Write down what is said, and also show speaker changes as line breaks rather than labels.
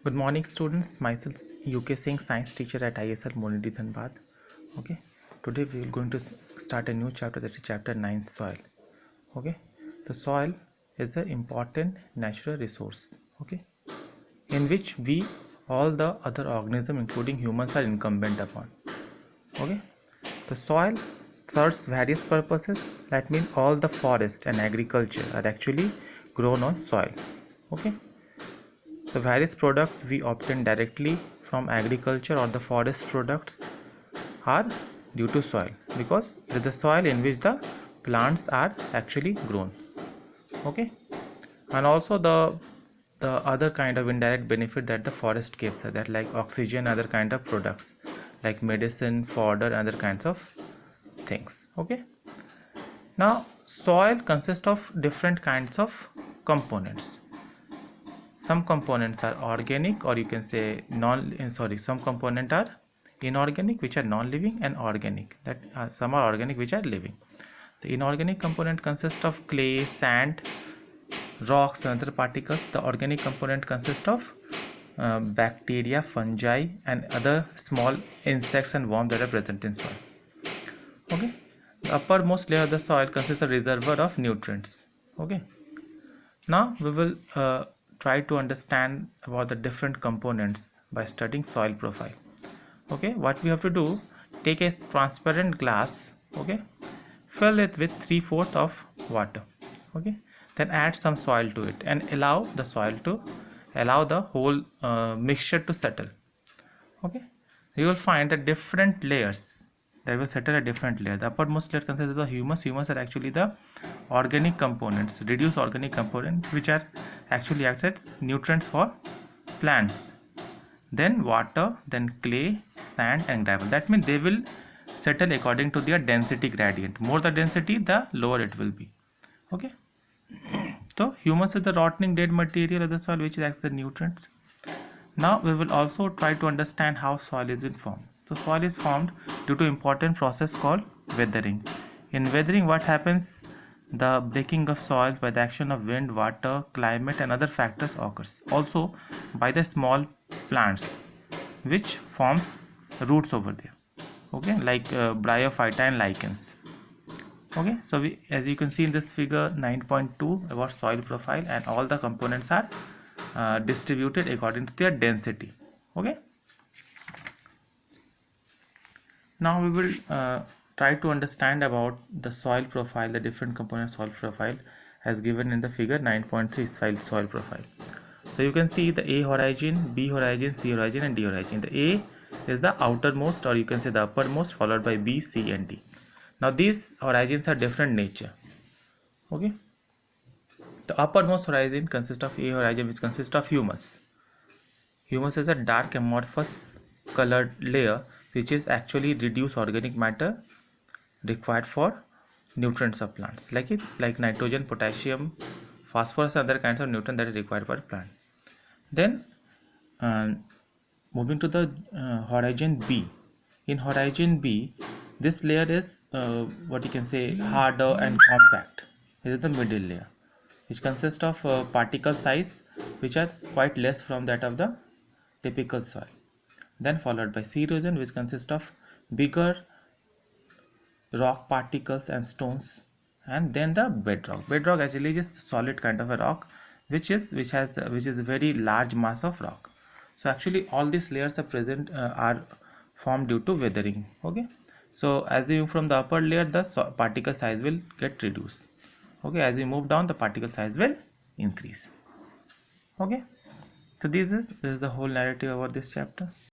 Good morning, students. Myself UK Singh, science teacher at ISL Monidi Dhanbad. Okay, today we are going to start a new chapter, that is chapter 9, soil. Okay, the soil is an important natural resource. Okay, in which we all the other organisms, including humans, are incumbent upon. Okay, the soil serves various purposes. That means all the forest and agriculture are actually grown on soil. Okay. The various products we obtain directly from agriculture or the forest products are due to soil, because it is the soil in which the plants are actually grown. Okay, and also the other kind of indirect benefit that the forest gives are that like oxygen, other kind of products like medicine, fodder, and other kinds of things. Okay, now soil consists of different kinds of components. Some components are organic, or you can say some components are inorganic, which are non-living, and organic, that some are organic, which are living. The inorganic component consists of clay, sand, rocks, and other particles. The organic component consists of bacteria, fungi, and other small insects and worms that are present in soil. Okay, the uppermost layer of the soil consists of a reservoir of nutrients. Okay, now we will try to understand about the different components by studying soil profile. Okay, what we have to do, take a transparent glass. Okay, fill it with 3/4 of water. Okay, then add some soil to it and allow the whole mixture to settle. Okay, you will find the different layers that will settle a different layer. The uppermost layer consists of the humus. Humus are actually the organic components, reduced organic components, which are actually acts as nutrients for plants. Then water, then clay, sand, and gravel. That means they will settle according to their density gradient. More the density, the lower it will be. Okay, so humus is the rotting dead material of the soil which acts as nutrients. Now we will also try to understand how soil is formed. So soil is formed due to important process called weathering. In weathering, what happens? The breaking of soils by the action of wind, water, climate, and other factors occurs. Also by the small plants which forms roots over there. Okay, like bryophyta and lichens. Okay, so as you can see in this figure 9.2 about soil profile, and all the components are distributed according to their density. Okay, now we will try to understand about the soil profile, the different component soil profile as given in the figure 9.3 soil profile. So you can see the A horizon, B horizon, C horizon, and D horizon. The A is the outermost, or you can say the uppermost, followed by B, C, and D. Now these horizons are different nature. Okay, the uppermost horizon consists of A horizon, which consists of humus. Humus is a dark amorphous colored layer which is actually reduced organic matter required for nutrients of plants, like nitrogen, potassium, phosphorus, and other kinds of nutrients that are required for plant. Then moving to the horizon B. In horizon B, this layer is what you can say harder and compact. It is the middle layer, which consists of particle size which are quite less from that of the typical soil. Then followed by C region, which consists of bigger rock particles and stones, and then the bedrock. Bedrock actually is solid kind of a rock which is a very large mass of rock. So actually all these layers are present are formed due to weathering. Okay, so as you move from the upper layer, the particle size will get reduced. Okay, as you move down, the particle size will increase. Okay, so this is the whole narrative about this chapter.